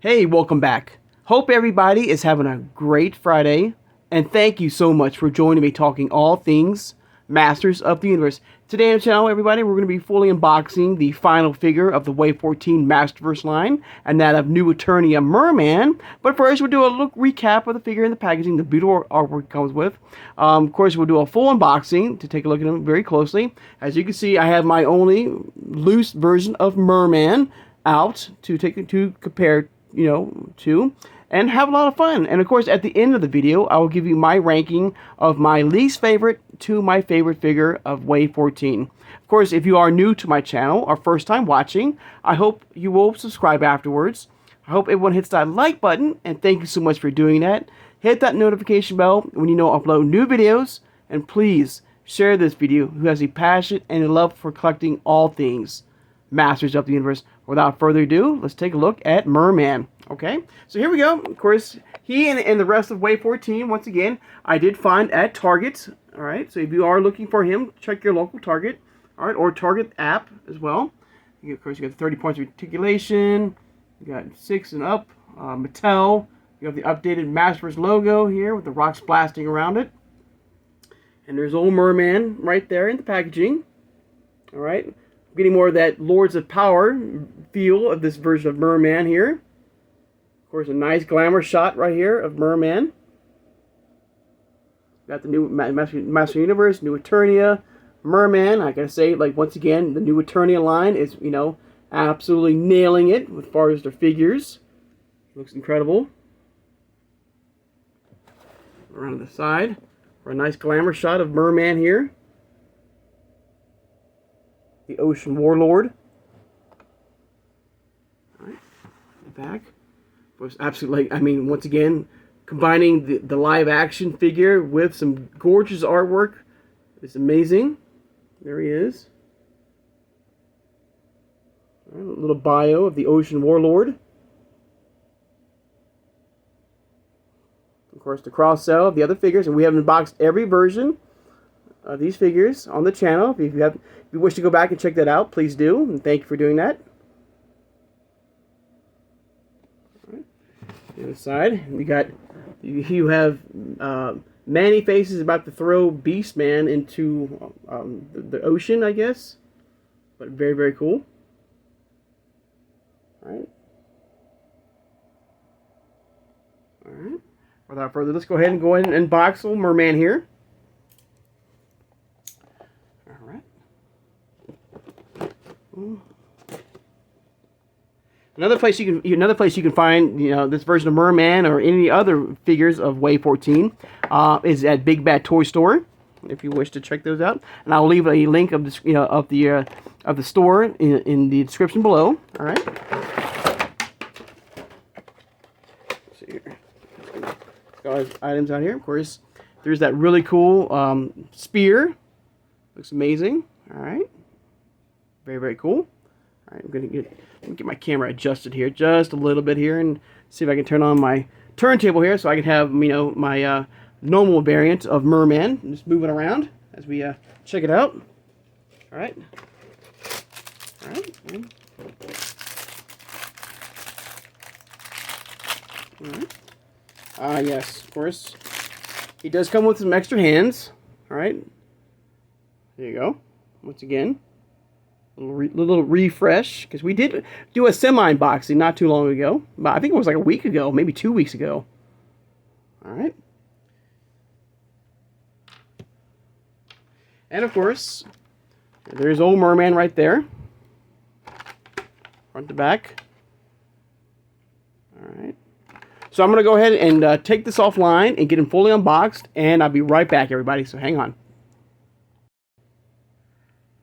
Hey, welcome back. Hope everybody is having a great Friday, and thank you so much for joining me talking all things Masters of the Universe. Today on the channel, everybody, we're going to be fully unboxing the final figure of the Wave 14 MasterVerse line, and that of new Eternia Merman. But first, we'll do a little recap of the figure and the packaging, the beautiful artwork it comes with. Of course, we'll do a full unboxing to take a look at him very closely. As you can see, I have my only loose version of Merman out to compare to, and have a lot of fun. And of course, at the end of the video, I will give you my ranking of my least favorite to my favorite figure of Wave 14. Of course, if you are new to my channel or first time watching, I hope you will subscribe afterwards. I hope everyone hits that like button, and thank you so much for doing that. Hit that notification bell when you know I upload new videos, and please share this video who has a passion and a love for collecting all things Masters of the Universe. Without further ado, let's take a look at Merman. Okay, so here we go. Of course, he and the rest of Wave 14, once again, I did find at Target. All right, so if you are looking for him, check your local Target. All right, or Target app as well. Of course, you got 30 points of articulation. You got 6 and up. Mattel. You have the updated MasterVerse logo here with the rocks blasting around it. And there's old Merman right there in the packaging. All right. Getting more of that Lords of Power feel of this version of Merman here. Of course, a nice glamour shot right here of Merman. Got the new Master Universe, new Eternia, Merman. I gotta say, like, once again, the new Eternia line is, absolutely nailing it as far as their figures. Looks incredible. Around the side for a nice glamour shot of Merman here. The Ocean Warlord. Alright, back. Was absolutely, once again, combining the live action figure with some gorgeous artwork. It's amazing. There he is. Right, a little bio of the Ocean Warlord. Of course, the cross sell of the other figures, and we have unboxed every version of these figures on the channel. If you wish to go back and check that out, please do, and thank you for doing that. All right. The other side, you have Manny Face is about to throw Beast Man into the ocean, I guess, but very, very cool. All right. All right. Without further, let's go ahead and unbox old Merman here. Another place you can find this version of Merman or any other figures of Wave 14 is at Big Bad Toy Store, if you wish to check those out. And I'll leave a link of this of the store in the description below. All right. Let's see here. Got items out here. Of course, there's that really cool spear. Looks amazing. All right. Very, very cool. All right, I'm going to get my camera adjusted here just a little bit here and see if I can turn on my turntable here so I can have, my normal variant of Merman just moving around as we check it out. All right. All right. All right. Yes, of course. He does come with some extra hands. All right. There you go. Once again. A little refresh, because we did do a semi-unboxing not too long ago. I think it was like a week ago, maybe 2 weeks ago. Alright. And of course, there's old Merman right there. Front to back. Alright. So I'm going to go ahead and take this offline and get him fully unboxed, and I'll be right back, everybody, so hang on.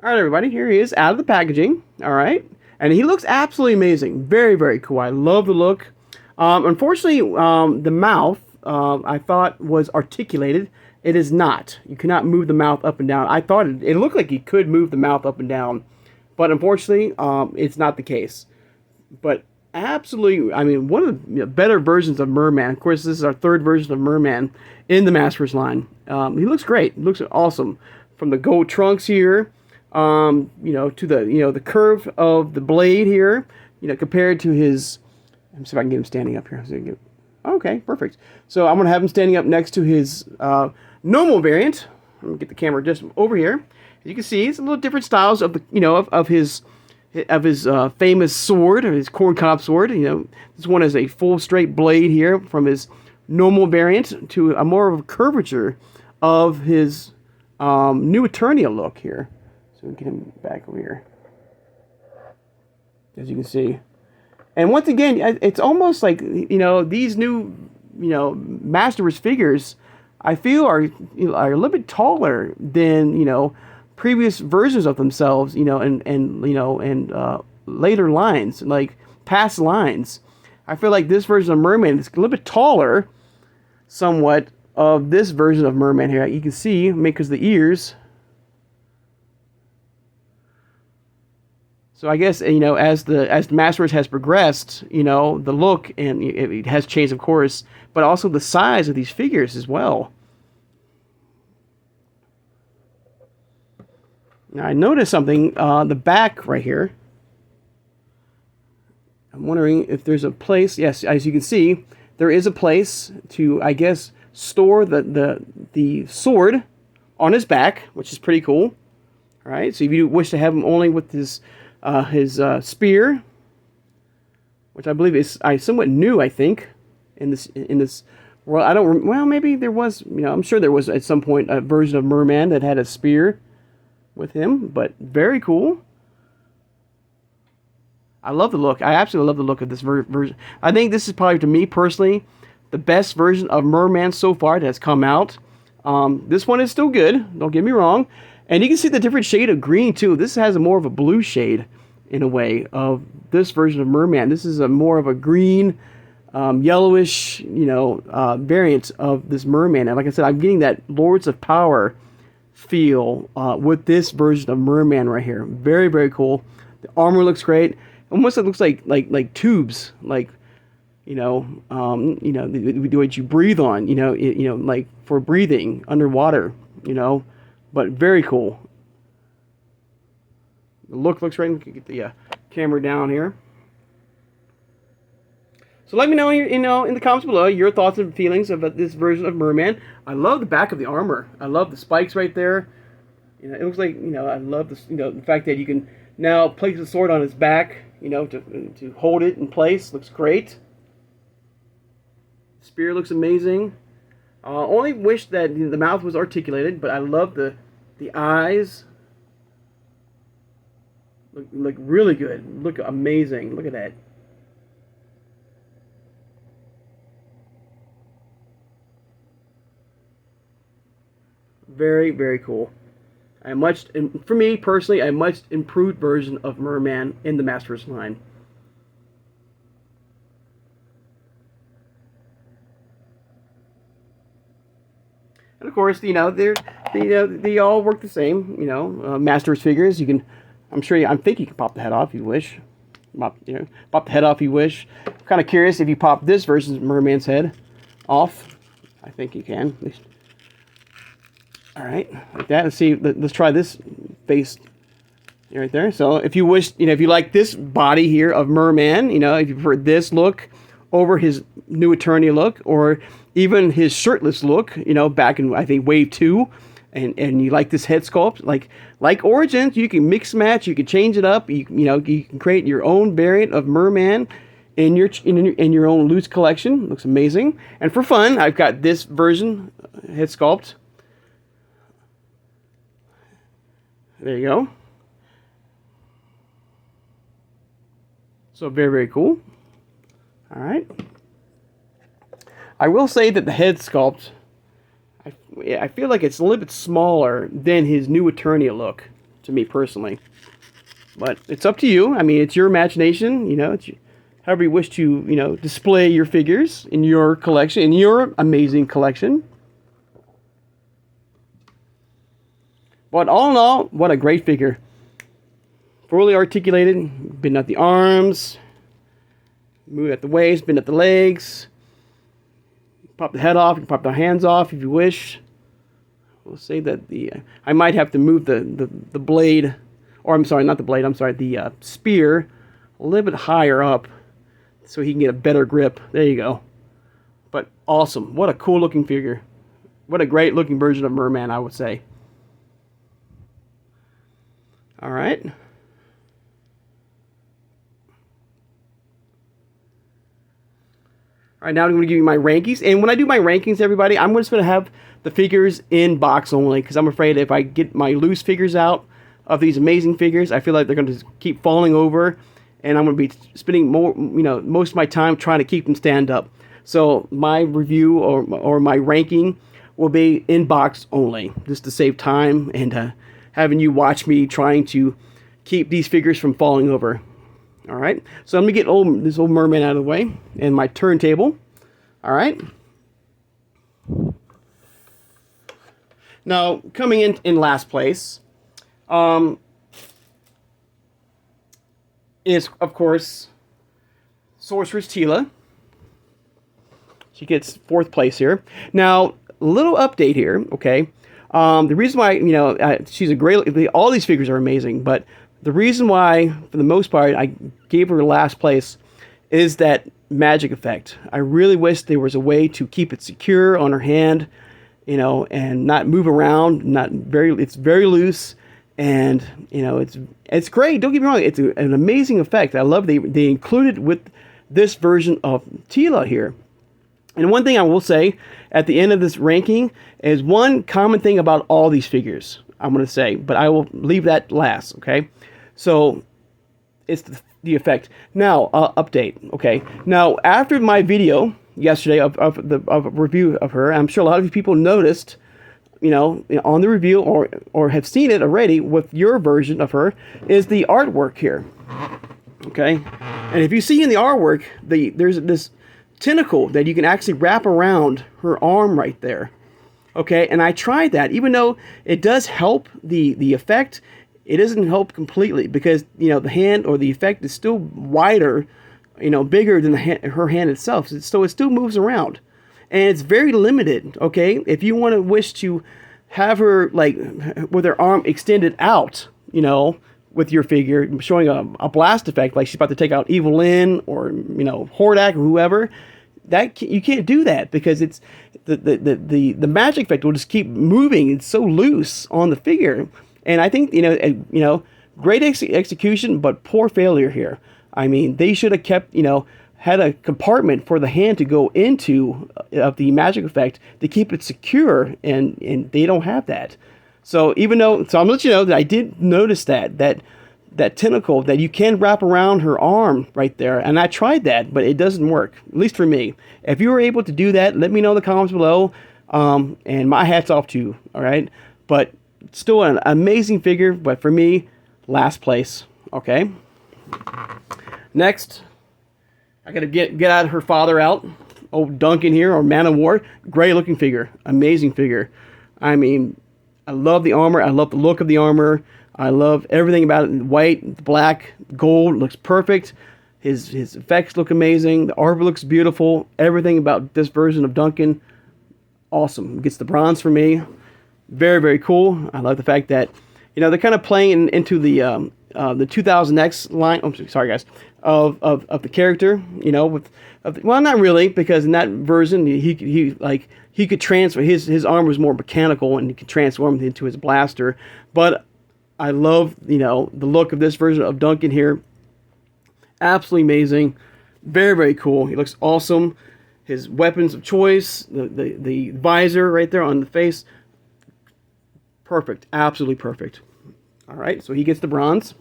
Alright, everybody, here he is out of the packaging. Alright, and he looks absolutely amazing. Very, very cool. I love the look. Unfortunately, the mouth, I thought was articulated. It is not. You cannot move the mouth up and down. I thought it looked like you could move the mouth up and down, but unfortunately, it's not the case. But absolutely, one of the better versions of Merman. Of course, this is our third version of Merman in the MasterVerse line. He looks great. He looks awesome. From the gold trunks here, to the the curve of the blade here, compared to his Let's see if I can get him standing up here. Okay, perfect. So I'm going to have him standing up next to his normal variant. Let me get the camera just over here. As you can see, it's a little different styles of the of his famous sword, or his corn cob sword. This one is a full straight blade here from his normal variant to a more of a curvature of his new Eternia look here. So we get him back over here, as you can see. And once again, it's almost like these new MasterVerse figures, I feel are a little bit taller than previous versions of themselves, and later lines, like past lines. I feel like this version of Merman is a little bit taller, somewhat, of this version of Merman here. You can see, because the ears. So I guess as the MasterVerse has progressed, the look and it has changed, of course, but also the size of these figures as well. Now I noticed something on the back right here. I'm wondering if there's a place. Yes, as you can see, there is a place to, I guess, store the sword on his back, which is pretty cool. All right, so if you wish to have him only with his spear, which I believe is somewhat new, I think, in this world. I don't. Well, maybe there was. I'm sure there was at some point a version of Merman that had a spear with him, but very cool. I love the look. I absolutely love the look of this version. I think this is probably, to me personally, the best version of Merman so far that has come out. This one is still good. Don't get me wrong. And you can see the different shade of green too. This has a more of a blue shade, in a way, of this version of Merman. This is a more of a green, yellowish, variant of this Merman. And like I said, I'm getting that Lords of Power feel with this version of Merman right here. Very, very cool. The armor looks great. Almost it looks like tubes, like what you breathe on, like for breathing underwater, but very cool. The look looks great. We can get the camera down here. So let me know, in the comments below your thoughts and feelings about this version of Merman. I love the back of the armor. I love the spikes right there. It looks like, I love this, the fact that you can now place the sword on his back, to hold it in place. Looks great. Spear looks amazing. Only wish that the mouth was articulated, but I love the eyes. Look really good. Look amazing. Look at that. Very, very cool. For me personally, a much improved version of Merman in the MasterVerse line. And of course, they all work the same. MasterVerse figures. I think you can pop the head off if you wish. Pop the head off if you wish. I'm kind of curious if you pop this version of Merman's head off. I think you can. At least. All right, like that. Let's see. Let's try this face right there. So if you wish, if you like this body here of Merman, if you prefer this look over his new Eternia look, or even his shirtless look, back in, I think, Wave 2, and you like this head sculpt, like Origins, you can mix match, you can change it up, you can create your own variant of Merman in your own loose collection. Looks amazing. And for fun, I've got this version head sculpt. There you go. So very, very cool. All right. I will say that the head sculpt, I feel like it's a little bit smaller than his new Eternia look, to me personally. But it's up to you. I mean, it's your imagination. It's however you wish to, display your figures in your collection, in your amazing collection. But all in all, what a great figure. Fully articulated, been at the arms, move at the waist, bend at the legs. Pop the head off, you can pop the hands off if you wish. We'll say that I might have to move the blade, or I'm sorry, not the blade, I'm sorry, the spear a little bit higher up so he can get a better grip. There you go. But awesome. What a cool looking figure. What a great looking version of Merman, I would say. All right. All right, now I'm going to give you my rankings. And when I do my rankings, everybody, I'm just going to have the figures in box only, because I'm afraid if I get my loose figures out of these amazing figures, I feel like they're going to keep falling over, and I'm going to be spending most of my time trying to keep them stand up. So my review or my ranking will be in box only, just to save time and having you watch me trying to keep these figures from falling over. All right, so let me get this old Merman out of the way and my turntable. All right. Now, coming in last place is, of course, Sorceress Teela. She gets 4th place here. Now, a little update here, okay? The reason why, she's a great... All these figures are amazing, but the reason why, for the most part, I gave her last place is that magic effect. I really wish there was a way to keep it secure on her hand, and not move around. It's very loose, and it's great. Don't get me wrong. It's an amazing effect. I love they included with this version of Teela here. And one thing I will say at the end of this ranking is one common thing about all these figures, I'm going to say, but I will leave that last, okay? So, it's the effect. Now, update, okay? Now, after my video yesterday of a review of her, I'm sure a lot of you people noticed, on the review or have seen it already with your version of her, is the artwork here, okay? And if you see in the artwork, there's this tentacle that you can actually wrap around her arm right there. Okay, and I tried that. Even though it does help the effect, it doesn't help completely, because the hand or the effect is still wider, bigger than her hand itself. So it still moves around, and it's very limited. Okay, if you wish to have her like with her arm extended out, with your figure, showing a blast effect, like she's about to take out Evil Lyn or Hordak or whoever, that you can't do that, because it's the magic effect will just keep moving. It's so loose on the figure, and I think great execution, but poor failure here. I mean, they should have kept had a compartment for the hand to go into of the magic effect to keep it secure, and they don't have that. So I'm gonna let you know that I did notice that tentacle that you can wrap around her arm right there, and I tried that, but it doesn't work, at least for me. If you were able to do that, let me know in the comments below, and my hat's off to you, all right? But still an amazing figure, but for me, last place, okay? Next, I gotta get out her father out, old Duncan here, or Man of War. Great looking figure, amazing figure. I mean, I love the armor. I love the look of the armor. I love everything about it. White, black, gold looks perfect. His effects look amazing. The armor looks beautiful. Everything about this version of Duncan, awesome. Gets the bronze for me. Very, very cool. I love the fact that they're kind of playing into the 2000X line. Oh, sorry guys, of the character. Well, not really, because in that version he could transfer, his arm was more mechanical, and he could transform into his blaster. But I love the look of this version of Duncan here. Absolutely amazing. Very, very cool. He looks awesome. His weapons of choice, the visor right there on the face, perfect. Absolutely perfect. All right, so he gets the bronze.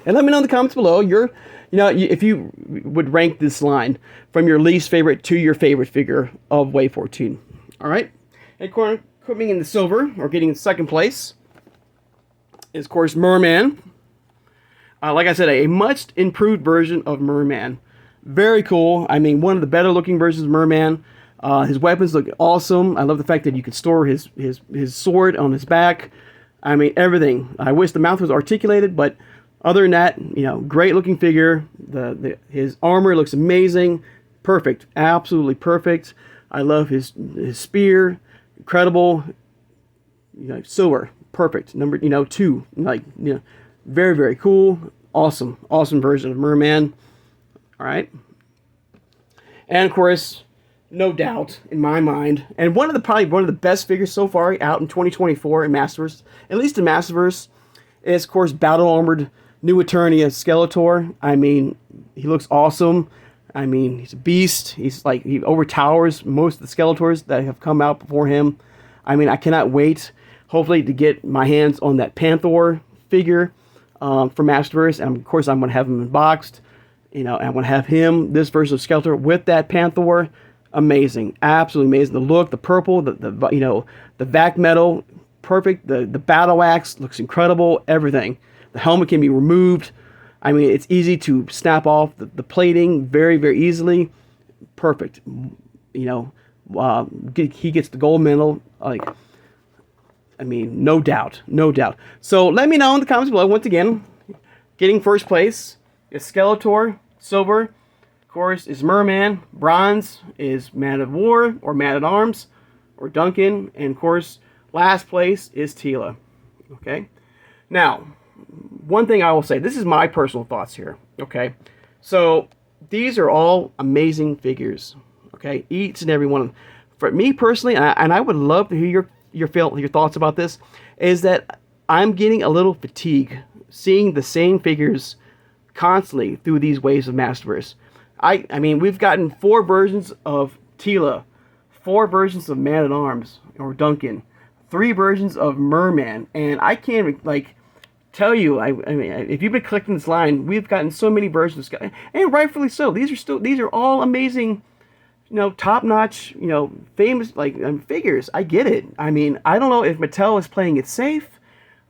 And let me know in the comments below if you would rank this line from your least favorite to your favorite figure of Wave 14. All right, and coming in the silver, or getting in second place, is, of course, Merman. Like I said, a much improved version of Merman. Very cool. I mean, one of the better looking versions of Merman. His weapons look awesome. I love the fact that you can store his sword on his back. I mean, everything. I wish the mouth was articulated, but other than that, great looking figure. His armor looks amazing. Perfect. Absolutely perfect. I love his spear. Incredible. Silver. Perfect. Number 2. Very, very cool. Awesome version of Merman. All right. And of course, no doubt in my mind, and probably one of the best figures so far out in 2024 in MasterVerse, at least in MasterVerse, is of course battle armored new Eternia Skeletor. I mean, he looks awesome. I mean, he's a beast. He's like, he overtowers most of the Skeletors that have come out before him. I mean, I cannot wait, hopefully, to get my hands on that Panther figure from MasterVerse. And of course, I'm going to have him unboxed. You know, I'm going to have him, this version of Skeletor, with that Panther. Amazing. Absolutely amazing. The look, the purple, the you know, the vac metal, perfect. The battle axe looks incredible. Everything. The helmet can be removed. I mean, it's easy to snap off the plating very, very easily. Perfect. You know, he gets the gold medal. Like, I mean, no doubt, no doubt. So let me know in the comments below. Once again, getting first place is Skeletor. Silver, of course, is Merman. Bronze is Man of War or Man at Arms or Duncan. And of course, last place is Teela. Okay. Now, one thing I will say, this is my personal thoughts here. Okay. So these are all amazing figures. Okay. Each and every one of them. For me personally, and I would love to hear your thoughts about this, is that I'm getting a little fatigue seeing the same figures constantly through these waves of MasterVerse. I mean, we've gotten 4 versions of Teela, 4 versions of Man at Arms or Duncan, 3 versions of Merman, and I can't like tell you. I mean, if you've been collecting this line, we've gotten so many versions, and rightfully so. These are all amazing, you know, top-notch, you know, famous like figures. I get it. I mean, I don't know if Mattel is playing it safe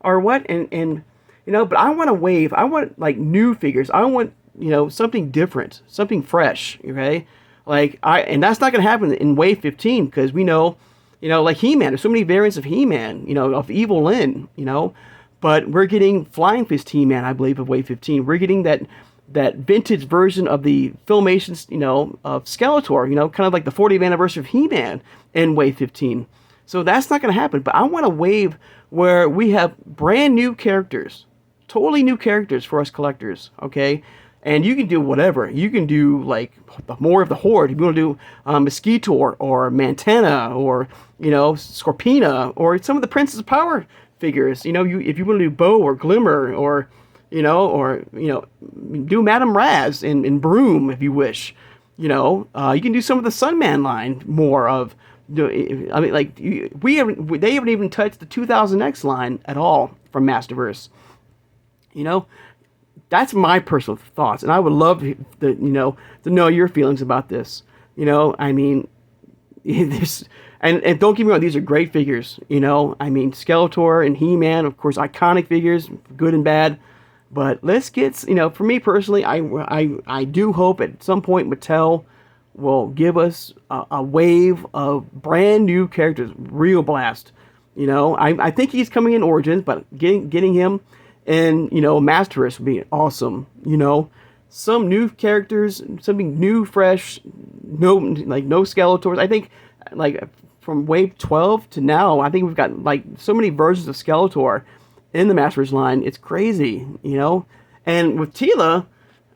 or what, and you know, but I want a wave. I want like new figures. I want, you know, something different, something fresh. Okay, like and that's not going to happen in wave 15 because we know, you know, like He-Man. There's so many variants of He-Man. You know, of Evil Lyn. You know, but we're getting Flying Fist He-Man, I believe, of wave 15. We're getting that vintage version of the Filmations, you know, of Skeletor. You know, kind of like the 40th anniversary of He-Man in wave 15. So that's not going to happen. But I want a wave where we have brand new characters. Totally new characters for us collectors, okay? And you can do whatever. You can do, like, more of the Horde. If you want to do Mosquitor or Mantana or, you know, Scorpina or some of the Princess of Power figures. You know, if you want to do Bo or Glimmer or, you know, do Madame Raz and Broom if you wish. You know, you can do some of the Sunman line more of. I mean, like, they haven't even touched the 2000X line at all from MasterVerse. You know, that's my personal thoughts, and I would love to know your feelings about this. You know, I mean, this, and don't get me wrong, these are great figures. You know, I mean, Skeletor and He-Man, of course, iconic figures, good and bad. But let's get, you know, for me personally, I do hope at some point Mattel will give us a wave of brand new characters, real blast. You know, I think he's coming in Origins, but getting him. And, you know, MasterVerse would be awesome. You know, some new characters, something new, fresh, no Skeletors. I think, like, from wave 12 to now, I think we've got, like, so many versions of Skeletor in the MasterVerse line. It's crazy, you know. And with Teela,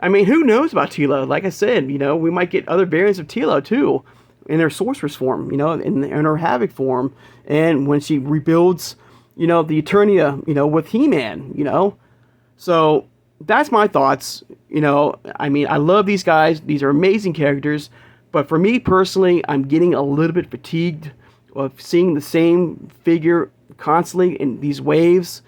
I mean, who knows about Teela? Like I said, you know, we might get other variants of Teela, too, in her Sorceress form, you know, in her Havoc form. And when she rebuilds, you know, the Eternia, you know, with He-Man, you know. So that's my thoughts. You know, I mean, I love these guys. These are amazing characters. But for me personally, I'm getting a little bit fatigued of seeing the same figure constantly in these waves.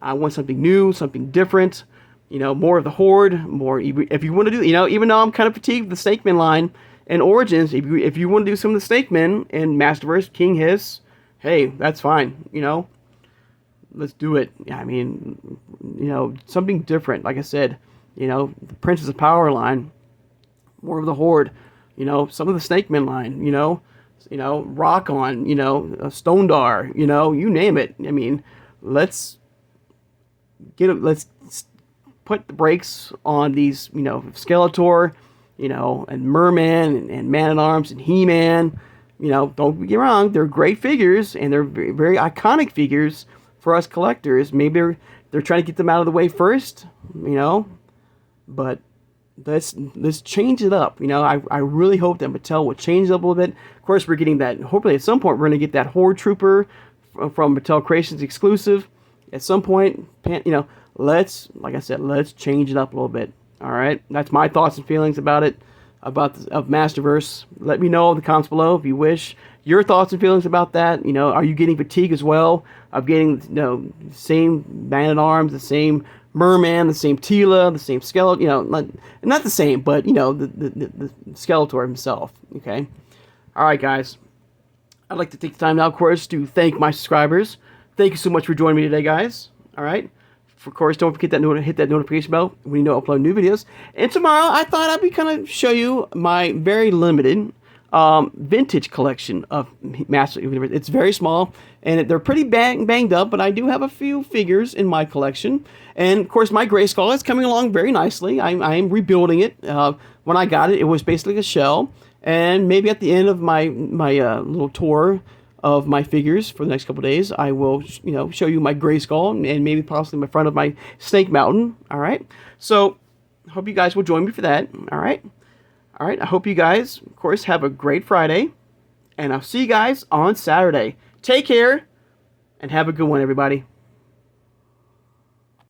I want something new, something different. You know, more of the Horde, more, if you want to do, you know, even though I'm kind of fatigued with the Snakeman line and Origins, if you want to do some of the Snakemen in MasterVerse, King Hiss, hey, that's fine, you know. Let's do it. I mean, you know, something different. Like I said, you know, the Princess of Power line, more of the Horde, you know, some of the Snakemen line, you know, Rock On, you know, Stondar, you know, you name it. I mean, let's put the brakes on these, you know, Skeletor, you know, and Merman and Man at Arms and He-Man. You know, don't get me wrong, they're great figures and they're very, very iconic figures for us collectors. Maybe they're trying to get them out of the way first, you know, but let's change it up. You know, I really hope that Mattel will change it up a little bit. Of course, we're getting that. Hopefully, at some point, we're going to get that Horde Trooper from Mattel Creations exclusive. At some point, you know, like I said, let's change it up a little bit. All right, that's my thoughts and feelings about it, of MasterVerse. Let me know in the comments below if you wish your thoughts and feelings about that. You know, are you getting fatigue as well of getting, you know, the same Man-at-Arms, the same Merman, the same Tila, the same Skeletor, you know, not the same, but, you know, the Skeletor himself, okay? All right, guys. I'd like to take the time now, of course, to thank my subscribers. Thank you so much for joining me today, guys. All right? Of course, don't forget that hit that notification bell when you know I upload new videos. And tomorrow, I thought I'd be kind of show you my very limited vintage collection of Masters of the Universe. It's very small, and they're pretty banged up, but I do have a few figures in my collection. And, of course, my Grayskull is coming along very nicely. I am rebuilding it. When I got it, it was basically a shell. And maybe at the end of my little tour of my figures for the next couple of days, I will, you know, show you my Grayskull and maybe possibly my front of my Snake Mountain. All right. So, hope you guys will join me for that. All right. All right. I hope you guys, of course, have a great Friday, and I'll see you guys on Saturday. Take care and have a good one, everybody.